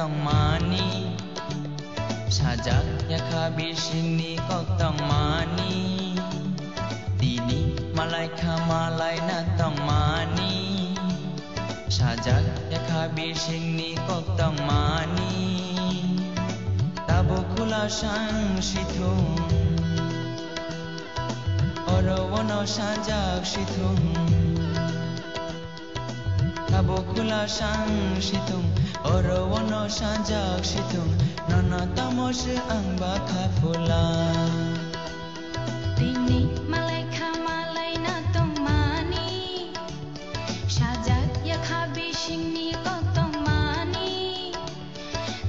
mani sajak yakha bisingni kotong mani tini malaika malai na tong mani sajak yakha bisingni kotong mani tabo kula sang sithung orowono sajak sithung tabo kula sang sithung orowono sajak sithung nana tamos ang baka pula tini malaika malai na tong mani sajak yakha bisingni kotong mani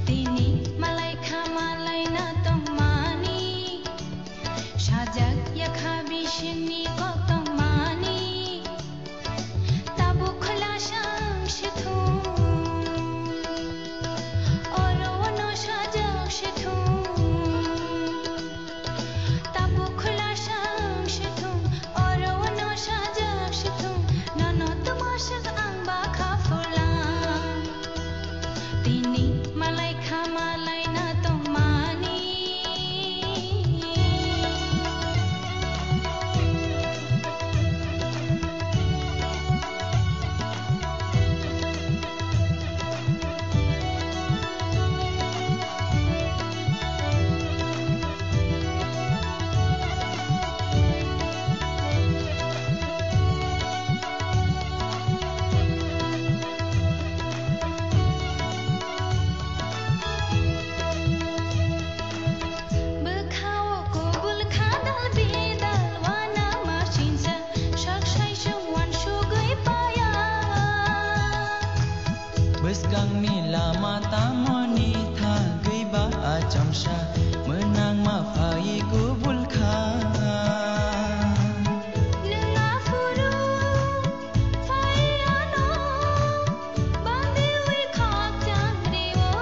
tini malaika malai na tong mani sajak yakha bisingni kotong mani tabo khula sang sithung orowono sajak sithung tabo khula sang sithung orowono sajak sithung nana tamasag ang baka pula tini malaika malai na tong mani Besgang mila mata moni tha gei ba achamsha menang ma phai kubul kha nunga furu phai ano bandi wi khak chang riwo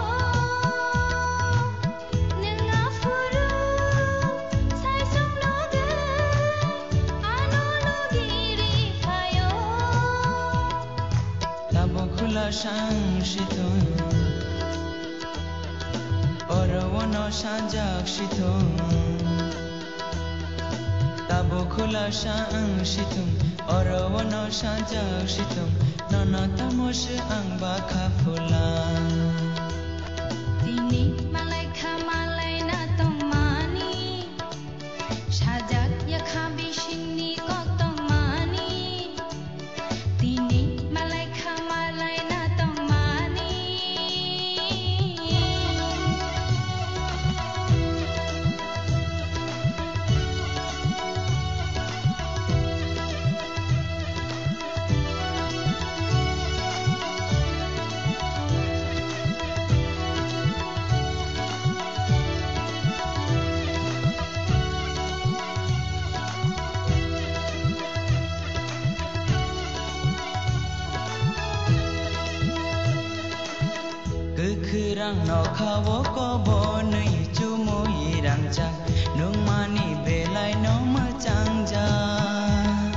nunga furu sai sum no ge ano no giri phayo tabo khula sang sithung orowono sajak sithung tabo khula sang sithung orowono sajak sithung nana tamos ang baka pula tini malaika malai na tong mani sajak yakha bisingni kotong mani tini malaika malai na tong mani Kekerang no kawo kobo nui cumui rangjang nung mani belai no macang jang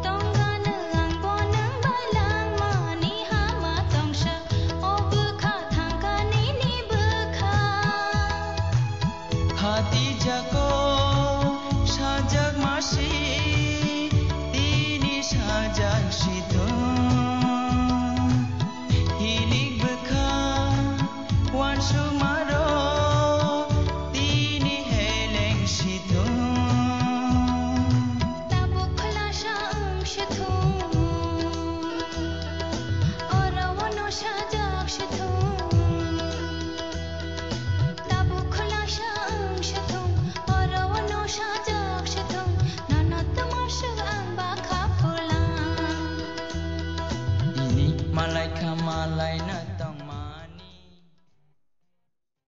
tonggan ang bonang balang mani hama tongsha o bekha thangka ni bekha hati jako sajak masi tini sajak sithung hilik bekha wan sumaro tini heleng sithung tabo khula sang sithung orowono sajak sithung tabo khula sang sithung orowono sajak sithung nana tamasag ang baka pula ini malaika malai na